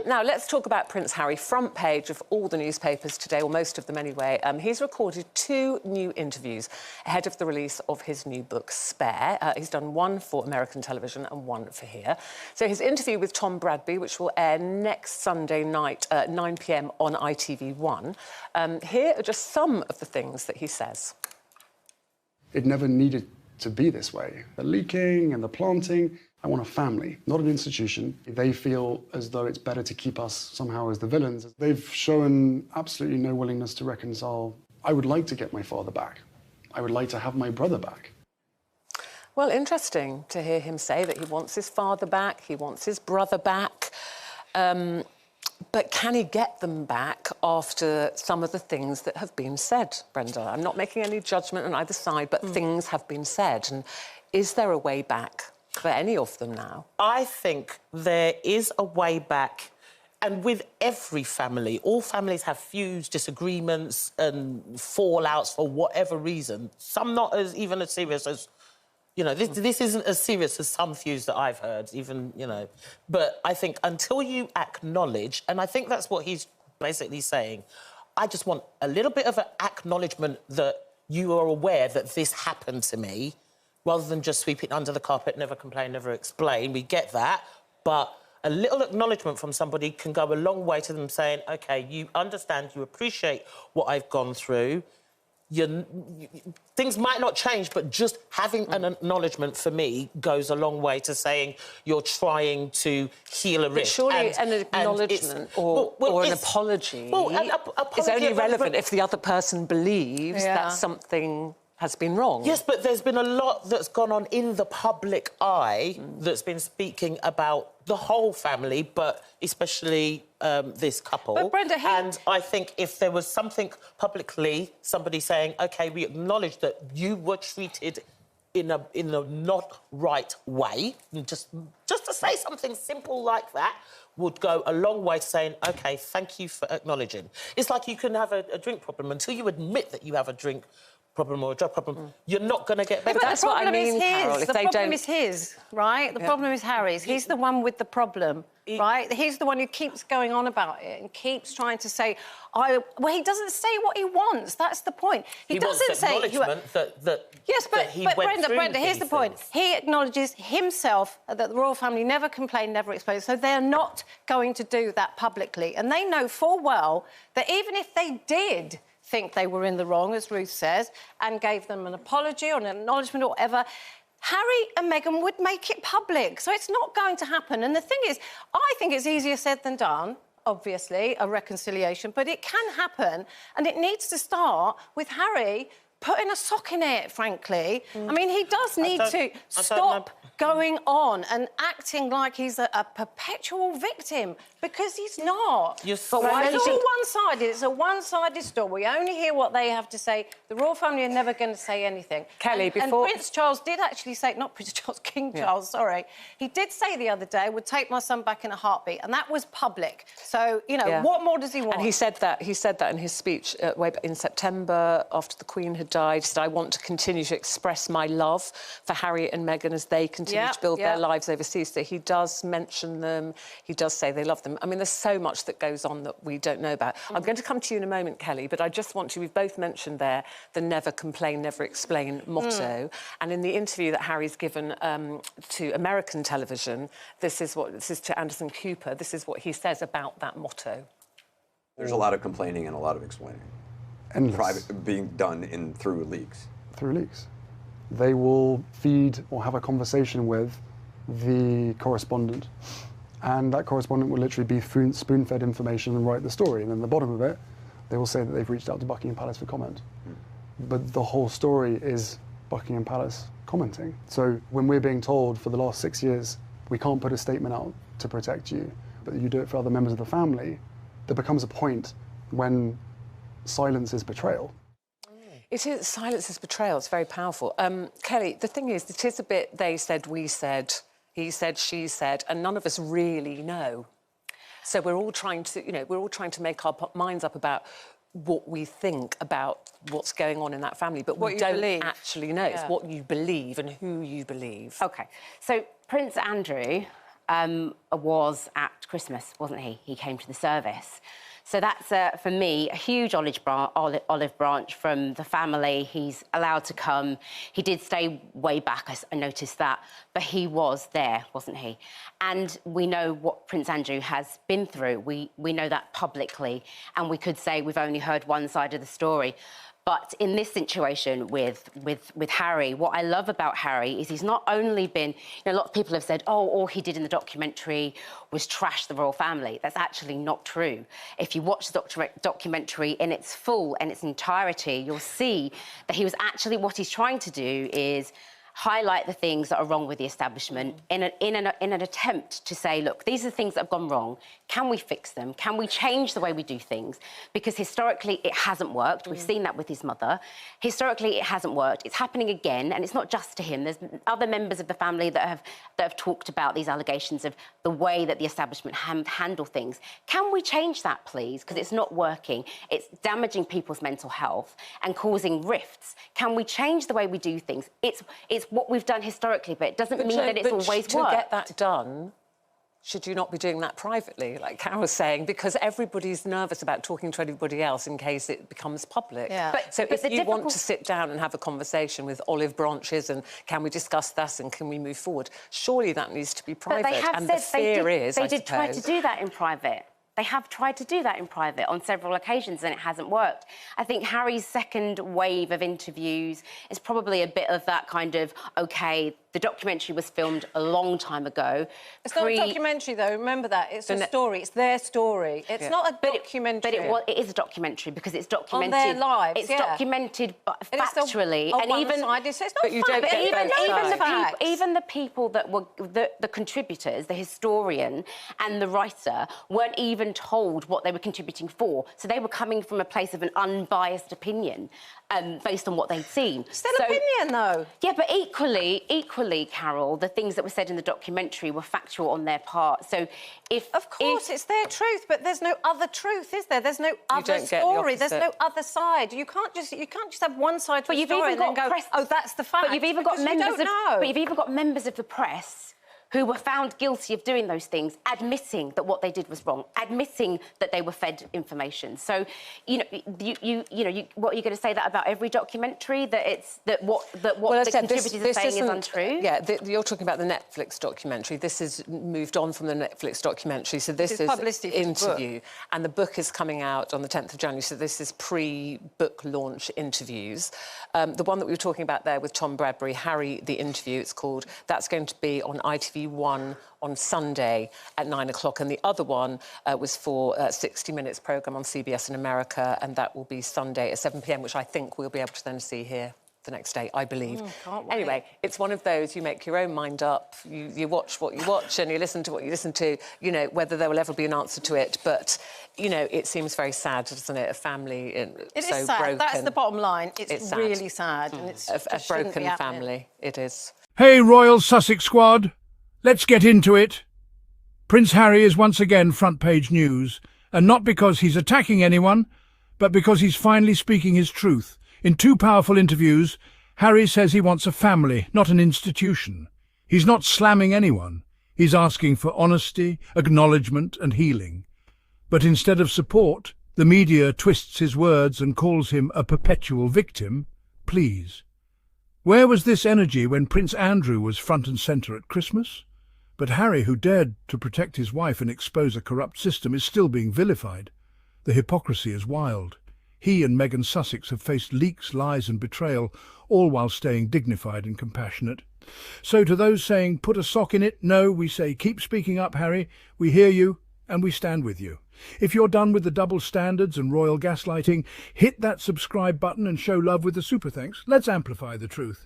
Now, let's talk about Prince Harry. Front page of all the newspapers today, or most of them anyway. He's recorded 2 new interviews ahead of the release of his new book, Spare. He's done one for American television and one for here. So his interview with Tom Bradby, which will air next Sunday night at 9 p.m. on ITV1. Here are just some of the things that he says. It never needed to be this way. The leaking and the planting. I want a family, not an institution. They feel as though it's better to keep us somehow as the villains. They've shown absolutely no willingness to reconcile. I would like to get my father back. I would like to have my brother back. Well, interesting to hear him say that he wants his father back, he wants his brother back. But can he get them back after some of the things that have been said, Brenda? I'm not making any judgment on either side, but things have been said. And is there a way back for any of them now? I think there is a way back. And with every family, all families have feuds, disagreements and fallouts for whatever reason. Some not even as serious as... You know, this isn't as serious as some feuds that I've heard, even, you know. But I think until you acknowledge, and I think that's what he's basically saying, I just want a little bit of an acknowledgement that you are aware that this happened to me, rather than just sweep it under the carpet, never complain, never explain. We get that, but a little acknowledgement from somebody can go a long way to them saying, OK, you understand, you appreciate what I've gone through. Things might not change, but just having an acknowledgement for me goes a long way to saying you're trying to heal a rift. But surely an acknowledgement or an apology is only relevant if the other person believes that something has been wrong. Yes, but there's been a lot that's gone on in the public eye that's been speaking about the whole family, but especially this couple. But Brenda, and I think if there was something publicly, somebody saying, OK, we acknowledge that you were treated in a not right way, just to say something simple like that would go a long way to saying, OK, thank you for acknowledging. It's like you can have a drink problem. Until you admit that you have a drink problem or a drug problem, you're not going to get better. But that's what I mean, Carol. The problem is his, right? The problem is Harry's. He's the one with the problem, right? He's the one who keeps going on about it and keeps trying to say, well, he doesn't say what he wants. That's the point. He doesn't say... acknowledgement that yes, but Brenda, here's the point. He acknowledges himself that the royal family never complained, never explained, so they're not going to do that publicly. And they know full well that even if they did think they were in the wrong, as Ruth says, and gave them an apology or an acknowledgement or whatever, Harry and Meghan would make it public. So it's not going to happen. And the thing is, I think it's easier said than done, obviously, a reconciliation, but it can happen, and it needs to start with Harry putting a sock in it, frankly. I mean, he does need to stop going on and acting like he's a perpetual victim, because he's not. It's all one-sided. It's a one-sided story. We only hear what they have to say. The royal family are never going to say anything. Kelly, and Prince Charles did actually say, not Prince Charles, King Charles, sorry. He did say the other day, I would take my son back in a heartbeat, and that was public. So, you know, what more does he want? And he said that in his speech way back in September, after the Queen had died. He said, I want to continue to express my love for Harry and Meghan as they continue to build their lives overseas. So he does mention them. He does say they love them. I mean, there's so much that goes on that we don't know about. I'm going to come to you in a moment, Kelly, but I just want to... We've both mentioned there the never complain, never explain motto. And in the interview that Harry's given to American television, this is to Anderson Cooper, this is what he says about that motto. There's a lot of complaining and a lot of explaining. Endless. Being done through leaks. Through leaks. They will feed or have a conversation with the correspondent, and that correspondent will literally be spoon-fed information and write the story, and then at the bottom of it, they will say that they've reached out to Buckingham Palace for comment. But the whole story is Buckingham Palace commenting. So when we're being told for the last 6 years, we can't put a statement out to protect you, but you do it for other members of the family, there becomes a point when silence is betrayal. It is. Silence is betrayal. It's very powerful. Kelly, the thing is, it is a bit they said, we said, he said, she said, and none of us really know. So we're all trying to, make our minds up about what we think about what's going on in that family, but we don't actually know. It's what you believe and who you believe. OK. So Prince Andrew was at Christmas, wasn't he? He came to the service. So that's, for me, a huge olive branch from the family. He's allowed to come. He did stay way back, I noticed that, but he was there, wasn't he? And we know what Prince Andrew has been through. We know that publicly, and we could say we've only heard one side of the story. But in this situation with Harry, what I love about Harry is he's not only been... a lot of people have said, oh, all he did in the documentary was trash the royal family. That's actually not true. If you watch the documentary in its full and its entirety, you'll see that he was actually... what he's trying to do is highlight the things that are wrong with the establishment in an attempt to say, look, these are the things that have gone wrong. Can we fix them? Can we change the way we do things? Because historically, it hasn't worked. We've seen that with his mother. Historically, it hasn't worked. It's happening again, and it's not just to him. There's other members of the family that have talked about these allegations of the way that the establishment handle things. Can we change that, please? Because it's not working. It's damaging people's mental health and causing rifts. Can we change the way we do things? It's what we've done historically, but it doesn't mean that it's always worked. To get that done, should you not be doing that privately, like Carol was saying? Because everybody's nervous about talking to anybody else in case it becomes public. Yeah. So if you want to sit down and have a conversation with olive branches and can we discuss this and can we move forward, surely that needs to be private. But they have and said the fear is, they did try to do that in private. They have tried to do that in private on several occasions and it hasn't worked. I think Harry's second wave of interviews is probably a bit of that kind of, OK, the documentary was filmed a long time ago. It's not a documentary, though, remember that. It's a story. It's their story. It's not a documentary. But it is a documentary because it's documented... on their lives, it's documented factually. And even... it's not but you don't get even the people that were... the contributors, the historian and the writer, weren't even told what they were contributing for. So they were coming from a place of an unbiased opinion based on what they'd seen. Still opinion, though. Yeah, but equally, Carol, the things that were said in the documentary were factual on their part. So if... Of course, it's their truth, but there's no other truth, is there? There's no other story. There's no other side. You can't just have one side to the story and then go, oh, that's the fact. But you've even got members of the press who were found guilty of doing those things, admitting that what they did was wrong, admitting that they were fed information. So, what are you going to say that about every documentary, that what the contributors are saying is untrue? Yeah, you're talking about the Netflix documentary. This is moved on from the Netflix documentary, so this is publicity interview, and the book is coming out on the 10th of January. So this is pre-book launch interviews. The one that we were talking about there with Tom Bradbury, Harry, the interview, it's called. That's going to be on ITV1 on Sunday at 9 o'clock, and the other one was for 60 Minutes programme on CBS in America, and that will be Sunday at 7 p.m, which I think we'll be able to then see here the next day, I believe. Can't wait. Anyway, it's one of those, you make your own mind up, you watch what you watch and you listen to what you listen to, whether there will ever be an answer to it. But, it seems very sad, doesn't it? A family It is so sad. broken. That's the bottom line. It's sad. really sad. And it's A broken family, it is. Hey, Royal Sussex squad, let's get into it. Prince Harry is once again front page news, and not because he's attacking anyone, but because he's finally speaking his truth. In 2 powerful interviews, Harry says he wants a family, not an institution. He's not slamming anyone. He's asking for honesty, acknowledgement and healing. But instead of support, the media twists his words and calls him a perpetual victim. Please. Where was this energy when Prince Andrew was front and centre at Christmas? But Harry, who dared to protect his wife and expose a corrupt system, is still being vilified. The hypocrisy is wild. He and Meghan Sussex have faced leaks, lies and betrayal, all while staying dignified and compassionate. So to those saying, put a sock in it, no, we say, keep speaking up, Harry. We hear you and we stand with you. If you're done with the double standards and royal gaslighting, hit that subscribe button and show love with the super thanks. Let's amplify the truth.